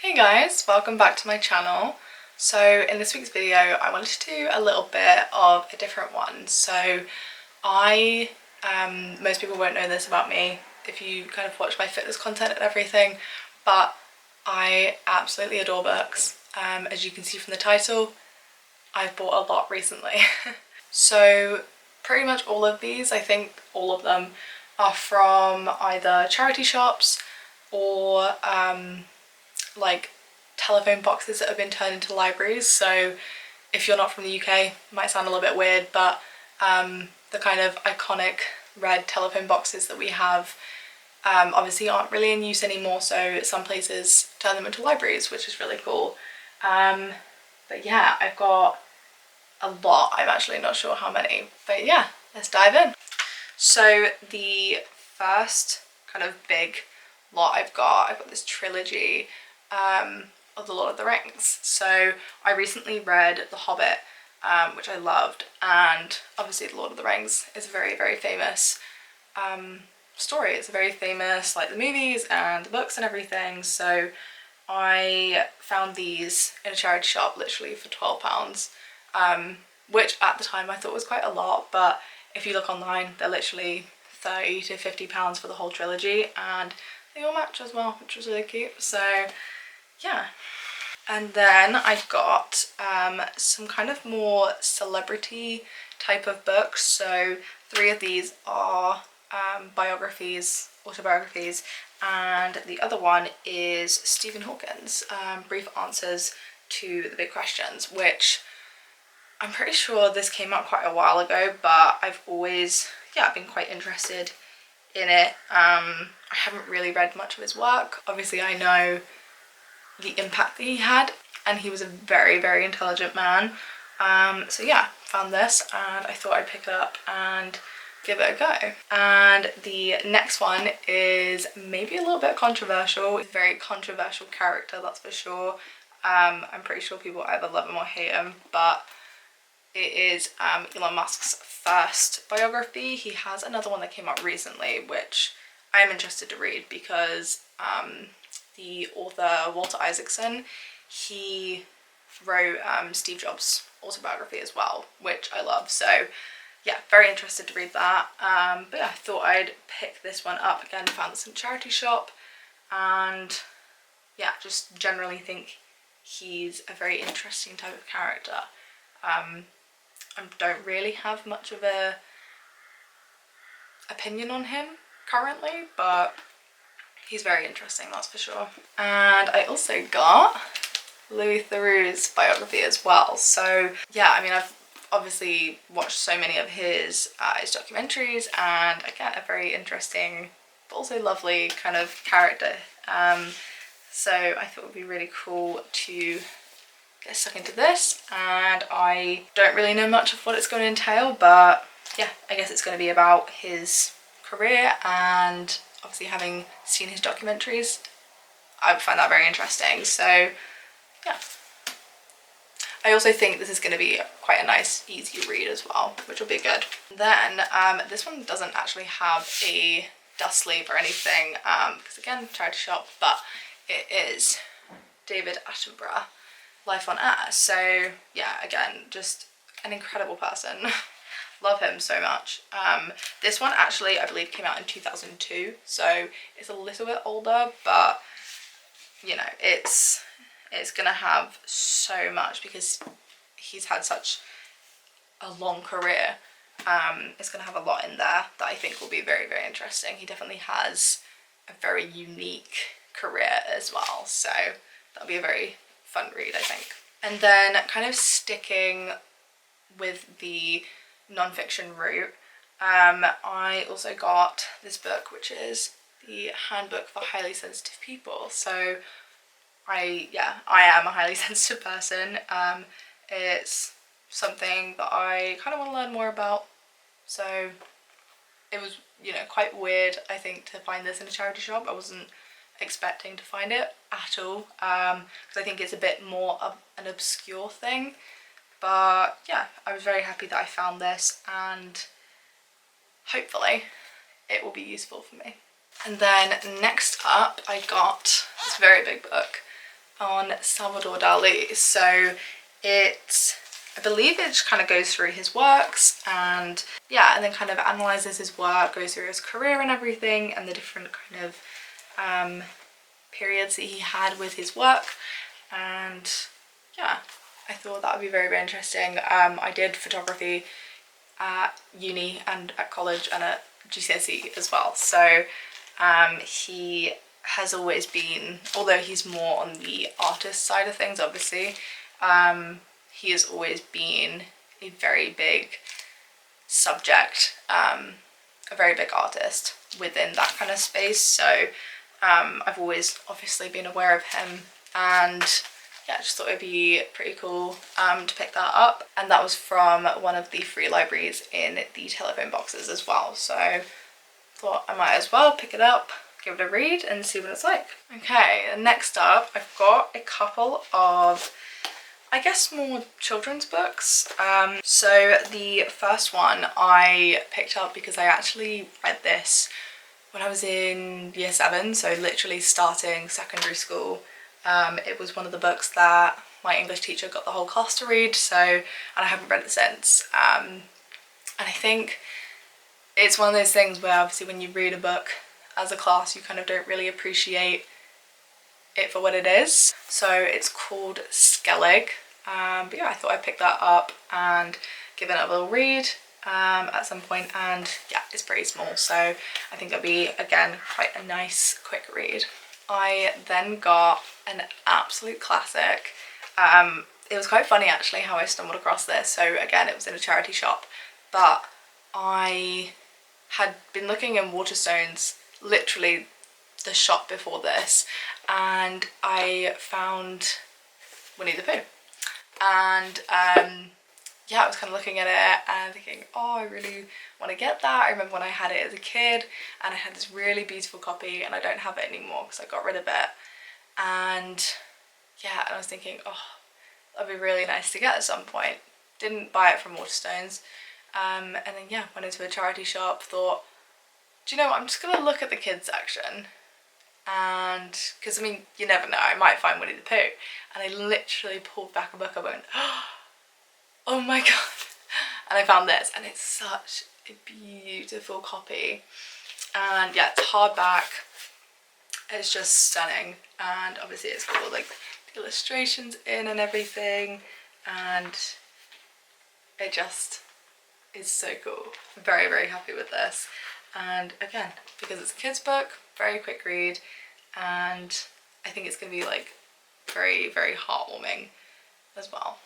Hey guys, welcome back to my channel. So in this week's video I wanted to do a little bit of a different one. So most people won't know this about me if you kind of watch my fitness content and everything, but I absolutely adore books. As you can see from the title, I've bought a lot recently. So pretty much all of these, I think all of them, are from either charity shops or like telephone boxes that have been turned into libraries. So if you're not from the UK, it might sound a little bit weird, but the kind of iconic red telephone boxes that we have obviously aren't really in use anymore, so some places turn them into libraries, which is really cool. But yeah, I've got a lot. I'm actually not sure how many, but yeah, let's dive in. So the first kind of big lot I've got this trilogy of The Lord of the Rings. So I recently read The Hobbit, which I loved, and obviously The Lord of the Rings is a very, very famous story. It's a very famous, like the movies and the books and everything. So I found these in a charity shop literally for £12, which at the time I thought was quite a lot, but if you look online they're literally £30 to £50 for the whole trilogy, and they all match as well, which was really cute. So yeah. And then I got some kind of more celebrity type of books. So 3 of these are autobiographies, and the other one is Stephen Hawking's Brief Answers to the Big Questions, which I'm pretty sure this came out quite a while ago, but I've always been quite interested in it. I haven't really read much of his work. Obviously I know the impact that he had, and he was a very, very intelligent man. So yeah, found this and I thought I'd pick it up and give it a go. And the next one is maybe a little bit controversial. It's a very controversial character, that's for sure. I'm pretty sure people either love him or hate him, but it is Elon Musk's first biography. He has another one that came out recently, which I am interested to read because the author Walter Isaacson, he wrote Steve Jobs' autobiography as well, which I love. So yeah, very interested to read that. But yeah, I thought I'd pick this one up. Again, found this in a charity shop, and yeah, just generally think he's a very interesting type of character. I don't really have much of a opinion on him currently, but he's very interesting, that's for sure. And I also got Louis Theroux's biography as well. So yeah, I mean, I've obviously watched so many of his documentaries, and again, a very interesting but also lovely kind of character. So I thought it would be really cool to get stuck into this, and I don't really know much of what it's going to entail, but yeah, I guess it's going to be about his career, and obviously having seen his documentaries, I would find that very interesting. So yeah, I also think this is going to be quite a nice easy read as well, which will be good. Then this one doesn't actually have a dust sleeve or anything, because again, charity shop, but it is David Attenborough, Life on Air. So yeah, again, just an incredible person. Love him so much. This one actually I believe came out in 2002, so it's a little bit older, but you know, it's gonna have so much because he's had such a long career. It's gonna have a lot in there that I think will be very, very interesting. He definitely has a very unique career as well, so that'll be a very fun read, I think. And then kind of sticking with the non-fiction route, I also got this book, which is the Handbook for Highly Sensitive People. So I am a highly sensitive person. It's something that I kind of want to learn more about, so it was, you know, quite weird, I think, to find this in a charity shop. I wasn't expecting to find it at all, because I think it's a bit more of an obscure thing. But yeah, I was very happy that I found this, and hopefully it will be useful for me. And then next up I got this very big book, on Salvador Dali. So I believe it just kind of goes through his works, and yeah, and then kind of analyzes his work, goes through his career and everything, and the different kind of periods that he had with his work. And yeah, I thought that would be very, very interesting. I did photography at uni and at college and at GCSE as well, so he has always been, although he's more on the artist side of things obviously, he has always been a very big subject, a very big artist within that kind of space. So I've always obviously been aware of him, and yeah, I just thought it'd be pretty cool to pick that up. And that was from one of the free libraries in the telephone boxes as well, so thought I might as well pick it up, give it a read and see what it's like. Okay, next up I've got a couple of, I guess, more children's books. So the first one I picked up because I actually read this when I was in year 7, so literally starting secondary school. It was one of the books that my English teacher got the whole class to read, so, and I haven't read it since. And I think it's one of those things where obviously when you read a book as a class you kind of don't really appreciate it for what it is. So it's called Skellig, but yeah, I thought I'd pick that up and give it a little read at some point, and yeah, it's pretty small, so I think it'll be, again, quite a nice quick read. I then got an absolute classic. It was quite funny actually how I stumbled across this. So again, it was in a charity shop, but I had been looking in Waterstones, literally the shop before this, and I found Winnie the Pooh. And yeah, I was kind of looking at it and thinking, oh, I really want to get that. I remember when I had it as a kid and I had this really beautiful copy, and I don't have it anymore because I got rid of it. And yeah, and I was thinking, oh, that'd be really nice to get at some point. Didn't buy it from Waterstones. And then yeah, went into a charity shop, thought, do you know what, I'm just gonna look at the kids section, and because I mean, you never know, I might find Winnie the Pooh. And I literally pulled back a book, I went, oh my god, and I found this, and it's such a beautiful copy. And yeah, it's hardback, it's just stunning, and obviously it's got all like the illustrations in and everything, and it just is so cool. I'm very, very happy with this. And again, because it's a kid's book, very quick read, and I think it's going to be like very, very heartwarming as well.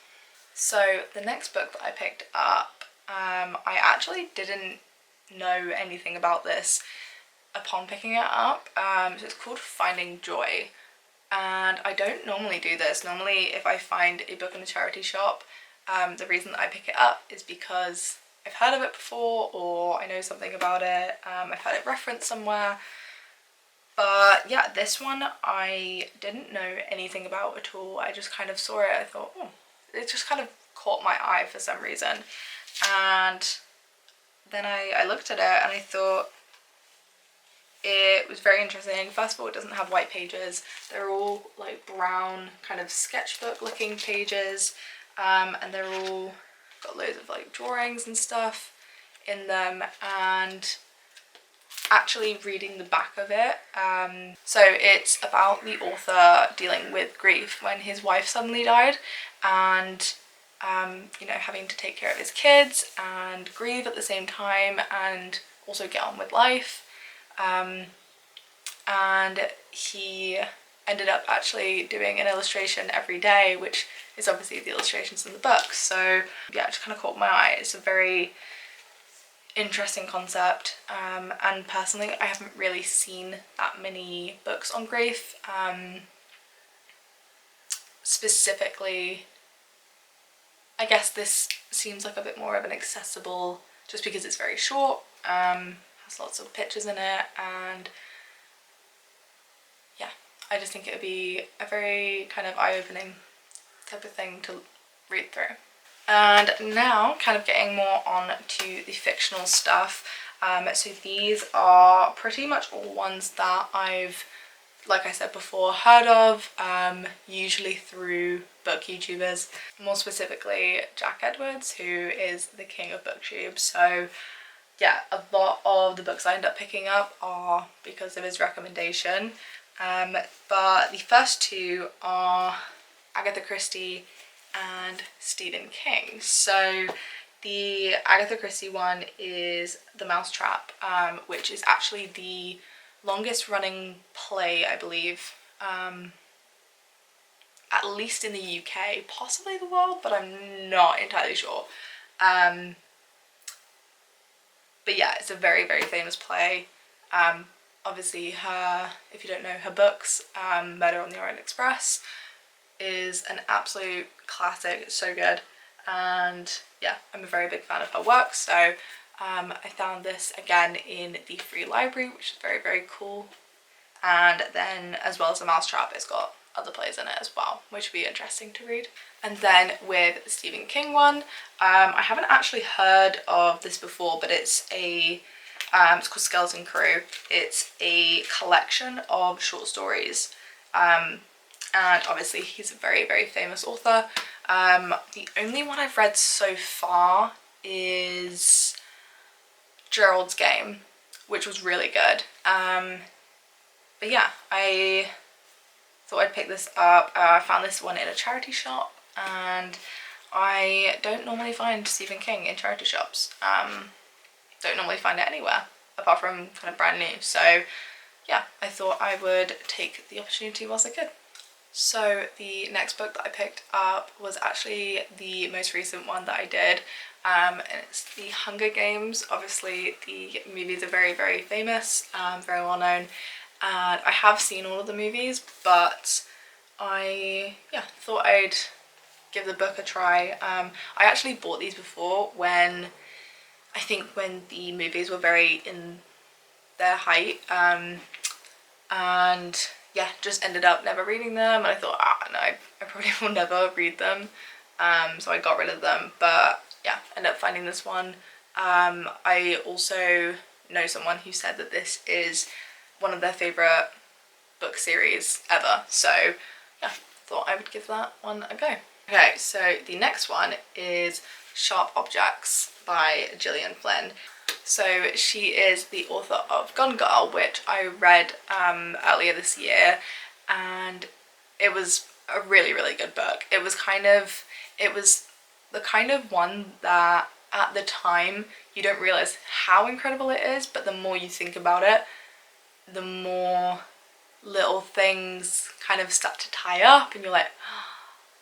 So the next book that I picked up, I actually didn't know anything about this upon picking it up. So it's called Finding Joy, and I don't normally do this. Normally if I find a book in a charity shop, the reason that I pick it up is because I've heard of it before, or I know something about it, I've had it referenced somewhere. But yeah, this one I didn't know anything about at all. I just kind of saw it, I thought, oh, it just kind of caught my eye for some reason. And then I looked at it and I thought it was very interesting. First of all, it doesn't have white pages. They're all like brown kind of sketchbook looking pages, and they're all got loads of like drawings and stuff in them. And actually reading the back of it, so it's about the author dealing with grief when his wife suddenly died, and you know, having to take care of his kids and grieve at the same time and also get on with life. And he ended up actually doing an illustration every day, which is obviously the illustrations in the book. So yeah, it just kind of caught my eye. It's a very interesting concept, and personally I haven't really seen that many books on grief. Specifically, I guess this seems like a bit more of an accessible, just because it's very short, has lots of pictures in it, and yeah, I just think it would be a very kind of eye-opening type of thing to read through. And now kind of getting more on to the fictional stuff. So these are pretty much all ones that I've like I said before, heard of, usually through book YouTubers, more specifically Jack Edwards, who is the king of booktube. So yeah, a lot of the books I end up picking up are because of his recommendation. But the first two are Agatha Christie and Stephen King. So the Agatha Christie one is The Mousetrap, which is actually the longest running play, I believe, at least in the UK, possibly the world, but I'm not entirely sure. But yeah, it's a very, very famous play. Obviously her, if you don't know her books, Murder on the Orient Express is an absolute classic. It's so good. And yeah, I'm a very big fan of her work. So I found this again in the free library, which is very, very cool. And then as well as The Mousetrap, it's got other plays in it as well, which would be interesting to read. And then with the Stephen King one, I haven't actually heard of this before, but it's called Skeleton Crew. It's a collection of short stories, and obviously he's a very, very famous author. The only one I've read so far is Gerald's Game, which was really good. But yeah, I thought I'd pick this up. I found this one in a charity shop, and I don't normally find Stephen King in charity shops. Don't normally find it anywhere apart from kind of brand new. So yeah, I thought I would take the opportunity whilst I could. So the next book that I picked up was actually the most recent one that I did, and it's The Hunger Games. Obviously the movies are very, very famous, very well known, and I have seen all of the movies, but I thought I'd give the book a try. I actually bought these before when the movies were very in their height, and yeah, just ended up never reading them, and I thought, no, I probably will never read them, so I got rid of them. But yeah, ended up finding this one. I also know someone who said that this is one of their favourite book series ever, so yeah, thought I would give that one a go. Okay, so the next one is Sharp Objects by Gillian Flynn. So she is the author of Gone Girl, which I read earlier this year, and it was a really, really good book. It was the kind of one that at the time you don't realise how incredible it is, but the more you think about it, the more little things kind of start to tie up, and you're like,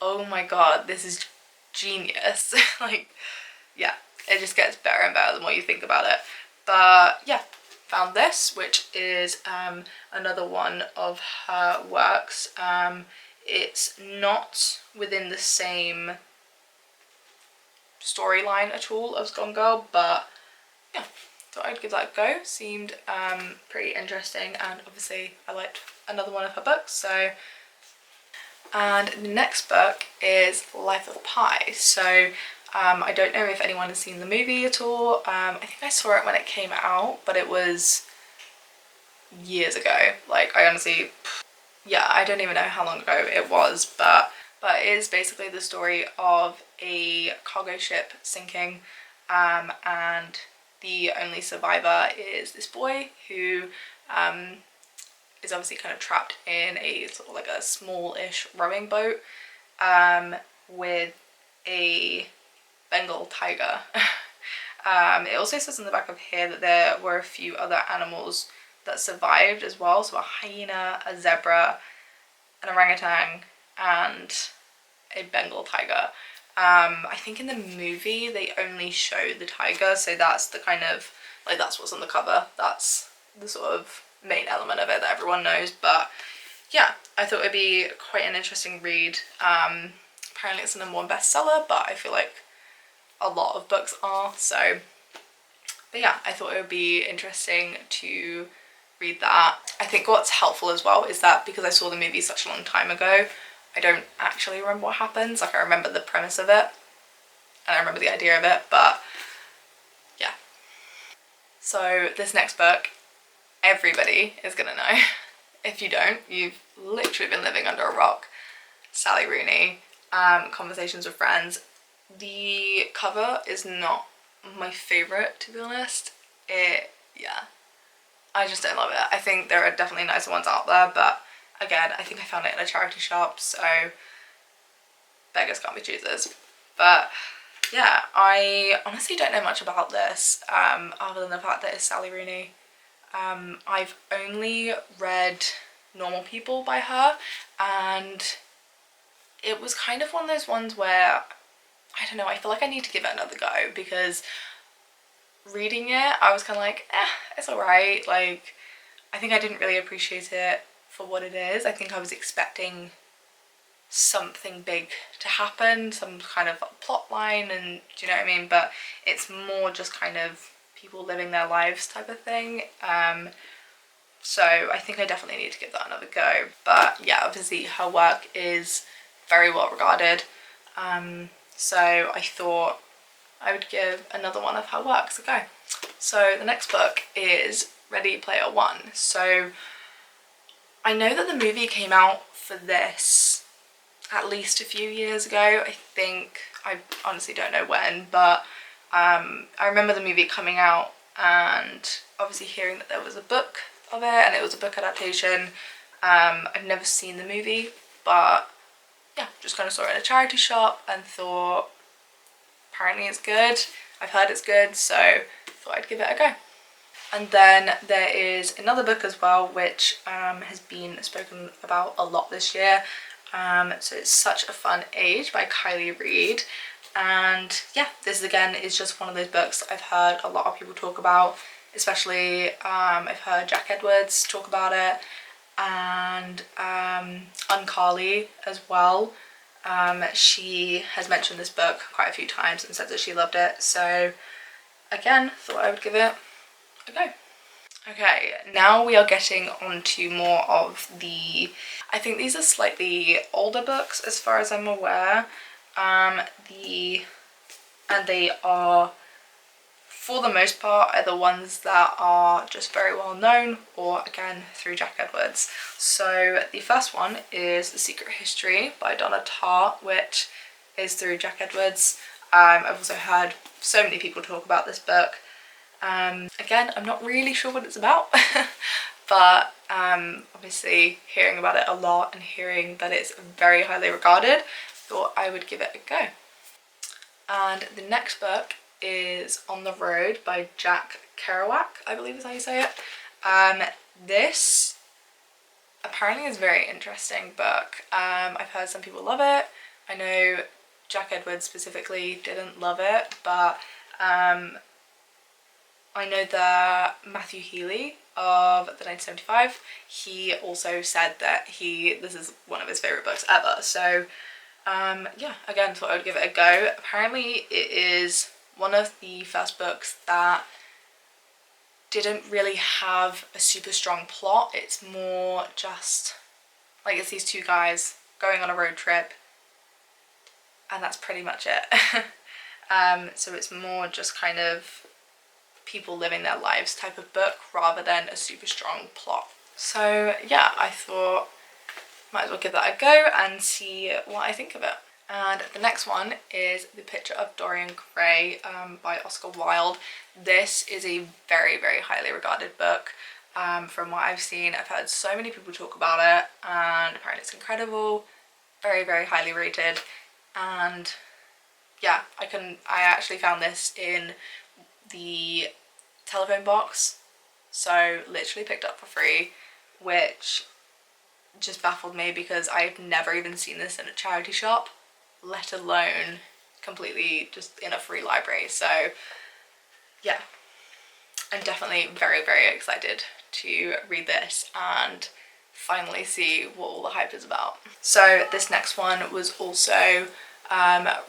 oh my god, this is genius. Like, yeah, it just gets better and better the more you think about it. But yeah, found this, which is another one of her works. It's not within the same storyline at all as Gone Girl, but yeah, thought I'd give that a go. Seemed pretty interesting, and obviously I liked another one of her books, so. And the next book is Life of Pi. So I don't know if anyone has seen the movie at all. I think I saw it when it came out, but it was years ago. Like, I honestly, yeah, I don't even know how long ago it was, but it is basically the story of a cargo ship sinking, and the only survivor is this boy who is obviously kind of trapped in a sort of like a small-ish rowing boat, with a Bengal tiger. It also says in the back of here that there were a few other animals that survived as well, so a hyena, a zebra, an orangutan, and a Bengal tiger. I think in the movie they only show the tiger, so that's the kind of, like, that's what's on the cover, that's the sort of main element of it that everyone knows. But yeah, I thought it'd be quite an interesting read. Apparently it's a #1 bestseller, but I feel like a lot of books are, so. But yeah, I thought it would be interesting to read that. I think what's helpful as well is that because I saw the movie such a long time ago, I don't actually remember what happens. Like, I remember the premise of it and I remember the idea of it, but yeah. So this next book, everybody is gonna know. if you don't, you've literally been living under a rock. Sally Rooney, Conversations with Friends. The cover is not my favourite, to be honest. Yeah, I just don't love it. I think there are definitely nicer ones out there, but again, I think I found it in a charity shop, so beggars can't be choosers. But yeah, I honestly don't know much about this, other than the fact that it's Sally Rooney. I've only read Normal People by her, and it was kind of one of those ones where, I don't know, I feel like I need to give it another go, because reading it, I was kind of like, it's alright. Like, I think I didn't really appreciate it for what it is. I think I was expecting something big to happen, some kind of plot line, and do you know what I mean? But it's more just kind of people living their lives type of thing. So I think I definitely need to give that another go. But yeah, obviously her work is very well regarded. So I thought I would give another one of her works a go. So the next book is Ready Player One. So I know that the movie came out for this at least a few years ago. I think, I honestly don't know when, but I remember the movie coming out and obviously hearing that there was a book of it and it was a book adaptation. I've never seen the movie, but yeah, just kind of saw it in a charity shop and thought, apparently it's good. I've heard it's good, so thought I'd give it a go. And then there is another book as well, which has been spoken about a lot this year. So it's Such a Fun Age by Kylie Reid. And yeah, this again is just one of those books that I've heard a lot of people talk about, especially I've heard Jack Edwards talk about it, and Uncarly as well. She has mentioned this book quite a few times and said that she loved it, so again, thought I would give it a go. Okay, now we are getting on to more of the, I think these are slightly older books as far as I'm aware. And they are, for the most part, are the ones that are just very well known, or again through Jack Edwards. So the first one is The Secret History by Donna Tartt, which is through Jack Edwards. I've also heard so many people talk about this book. Again, I'm not really sure what it's about, but obviously hearing about it a lot and hearing that it's very highly regarded, thought I would give it a go. And the next book is On the Road by Jack Kerouac, I believe is how you say it. This apparently is a very interesting book. I've heard some people love it. I know Jack Edwards specifically didn't love it, but I know that Matthew Healy of the 1975, he also said that this is one of his favourite books ever. So yeah, again, thought I would give it a go. Apparently it is one of the first books that didn't really have a super strong plot. It's more just like it's these two guys going on a road trip and that's pretty much it. So it's more just kind of people living their lives type of book rather than a super strong plot. So yeah, I thought might as well give that a go and see what I think of it. And the next one is The Picture of Dorian Gray by Oscar Wilde. This is a very, very highly regarded book. From what I've seen, I've heard so many people talk about it, and apparently it's incredible, very, very highly rated. And yeah, I actually found this in the telephone box, so literally picked up for free, which just baffled me because I've never even seen this in a charity shop, let alone completely just in a free library. So yeah, I'm definitely very, very excited to read this and finally see what all the hype is about. So this next one was also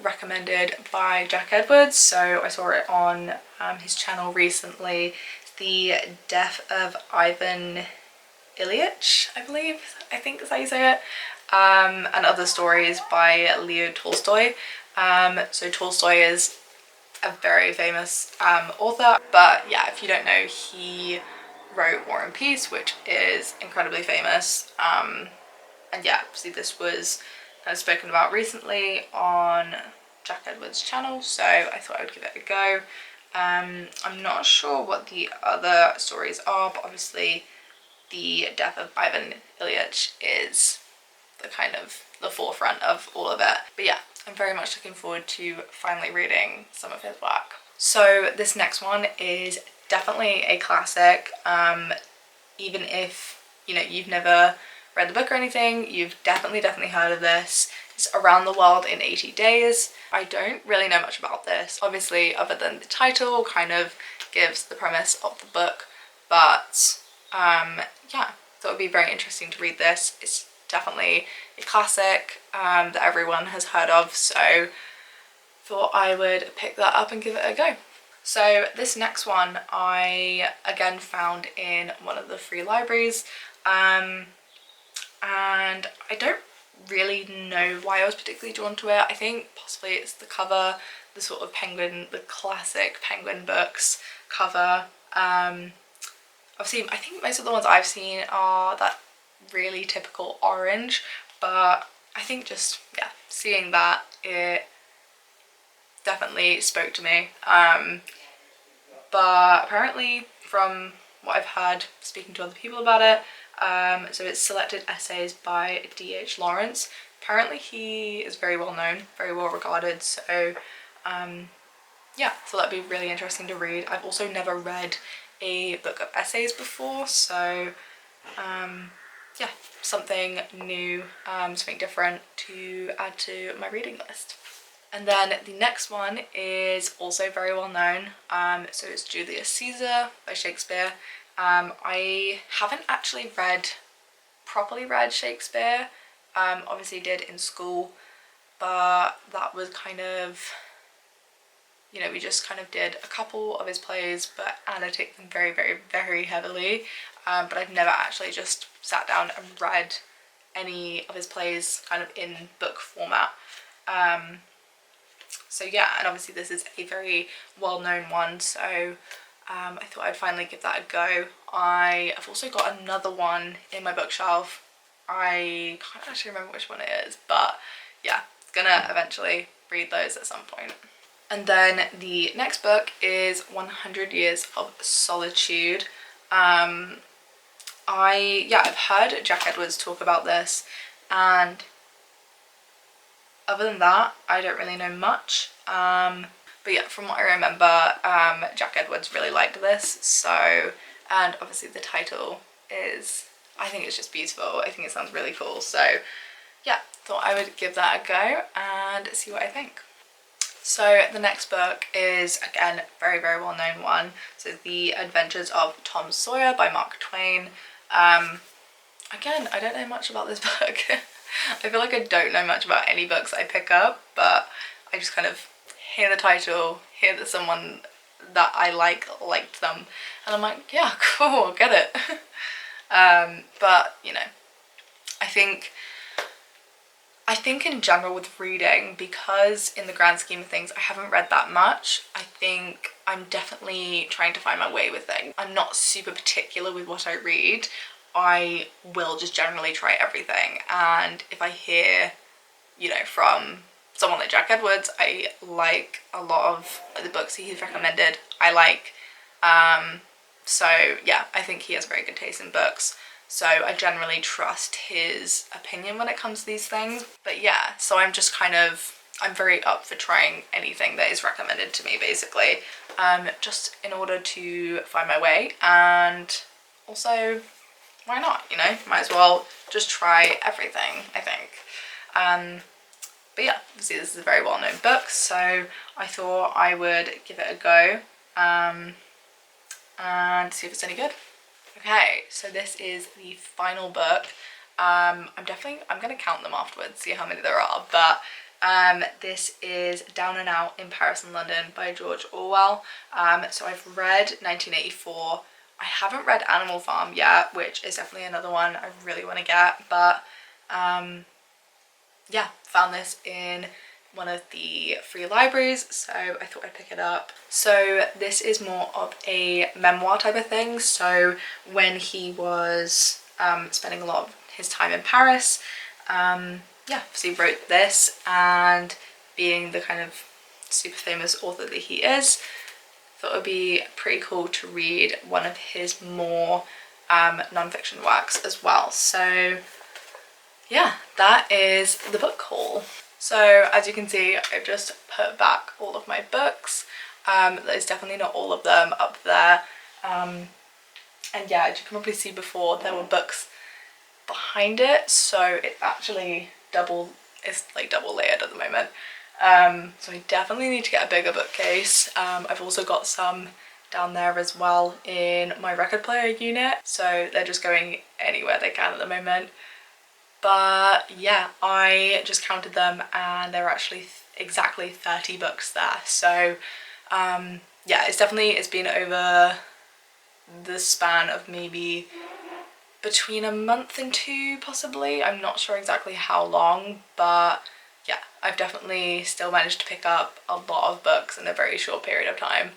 recommended by Jack Edwards, so I saw it on his channel recently. The Death of Ivan Ilyich, I think is how you say it, and Other Stories by Leo Tolstoy. So Tolstoy is a very famous author, but yeah, if you don't know, he wrote War and Peace, which is incredibly famous. And yeah, obviously this was kind of spoken about recently on Jack Edwards' channel, so I thought I would give it a go. I'm not sure what the other stories are, but obviously the death of Ivan Ilyich is the kind of the forefront of all of it. But yeah, I'm very much looking forward to finally reading some of his work. So this next one is definitely a classic. Even if, you know, you've never read the book or anything, you've definitely heard of this. It's Around the World in 80 Days. I don't really know much about this, obviously, other than the title kind of gives the premise of the book, but yeah, thought it would be very interesting to read this. It's definitely a classic that everyone has heard of, so thought I would pick that up and give it a go. So this next one I again found in one of the free libraries, and I don't really know why I was particularly drawn to it. I think possibly it's the cover, the sort of penguin, the classic Penguin Books cover. Obviously I think most of the ones I've seen are that really typical orange, but I think just, yeah, seeing that, it definitely spoke to me. But apparently from what I've heard speaking to other people about it, so it's selected essays by D.H. Lawrence. Apparently he is very well known, very well regarded, so yeah, so that'd be really interesting to read. I've also never read a book of essays before, so yeah, something new, something different to add to my reading list. And then the next one is also very well known, so it's Julius Caesar by Shakespeare. I haven't actually properly read Shakespeare, obviously did in school, but that was kind of, you know, we just kind of did a couple of his plays but annotate them very heavily, but I've never actually just sat down and read any of his plays kind of in book format. So yeah, and obviously this is a very well-known one, so I thought I'd finally give that a go. I have also got another one in my bookshelf. I can't actually remember which one it is, but yeah, gonna eventually read those at some point. And then the next book is 100 Years of Solitude. I've heard Jack Edwards talk about this, and other than that, I don't really know much. But yeah, from what I remember, Jack Edwards really liked this, so, and obviously the title is, I think it's just beautiful. I think it sounds really cool, so yeah, thought I would give that a go and see what I think. So the next book is, again, very well known one. So The Adventures of Tom Sawyer by Mark Twain. Again, I don't know much about this book. I feel like I don't know much about any books I pick up, but I just kind of hear the title, hear that someone that I liked them, and I'm like, yeah, cool, get it. But, you know, I think in general with reading, because in the grand scheme of things I haven't read that much, I think I'm definitely trying to find my way with it. I'm not super particular with what I read. I will just generally try everything, and if I hear, you know, from someone like Jack Edwards, I like a lot of the books he's recommended, I like. So yeah, I think he has very good taste in books, so I generally trust his opinion when it comes to these things. But yeah, so I'm just kind of, I'm very up for trying anything that is recommended to me, basically, just in order to find my way, and also, why not, you know, might as well just try everything, I think. But yeah, obviously this is a very well-known book, so I thought I would give it a go, and see if it's any good. Okay, so this is the final book. I'm gonna count them afterwards, see how many there are, but this is Down and Out in Paris and London by George Orwell. So I've read 1984. I haven't read Animal Farm yet, which is definitely another one I really want to get, but yeah, found this in one of the free libraries, so I thought I'd pick it up. So this is more of a memoir type of thing. So when he was spending a lot of his time in Paris, yeah, so he wrote this, and being the kind of super famous author that he is, thought it would be pretty cool to read one of his more non-fiction works as well. So yeah, that is the book haul. So as you can see, I've just put back all of my books. There's definitely not all of them up there. And yeah, as you can probably see before, there were books behind it, so it's actually it's like double layered at the moment. So I definitely need to get a bigger bookcase. I've also got some down there as well in my record player unit, so they're just going anywhere they can at the moment. But yeah, I just counted them and there are actually exactly 30 books there. So yeah, it's been over the span of maybe between a month and 2 possibly. I'm not sure exactly how long, but yeah, I've definitely still managed to pick up a lot of books in a very short period of time.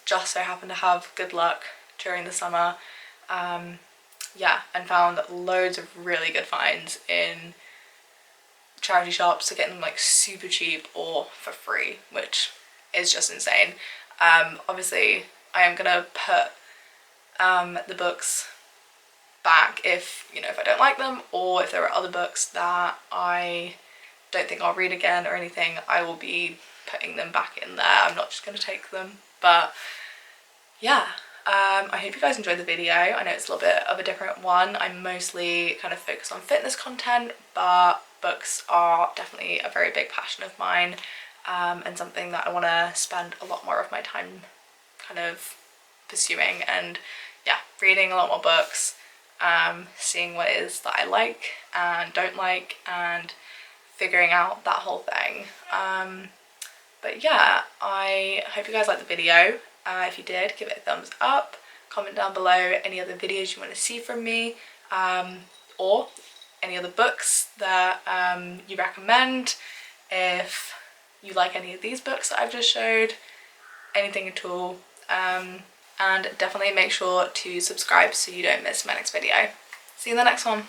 Just so happened to have good luck during the summer. Yeah, and found loads of really good finds in charity shops, so getting them like super cheap or for free, which is just insane. Obviously I am gonna put the books back if, you know, if I don't like them, or if there are other books that I don't think I'll read again or anything, I will be putting them back in there. I'm not just gonna take them. But yeah, I hope you guys enjoyed the video. I know it's a little bit of a different one. I'm mostly kind of focused on fitness content, but books are definitely a very big passion of mine, and something that I want to spend a lot more of my time kind of pursuing. And yeah, reading a lot more books, seeing what it is that I like and don't like, and figuring out that whole thing. But yeah, I hope you guys liked the video. If you did, give it a thumbs up. Comment down below any other videos you want to see from me, or any other books that you recommend. If you like any of these books that I've just showed, anything at all. And definitely make sure to subscribe so you don't miss my next video. See you in the next one.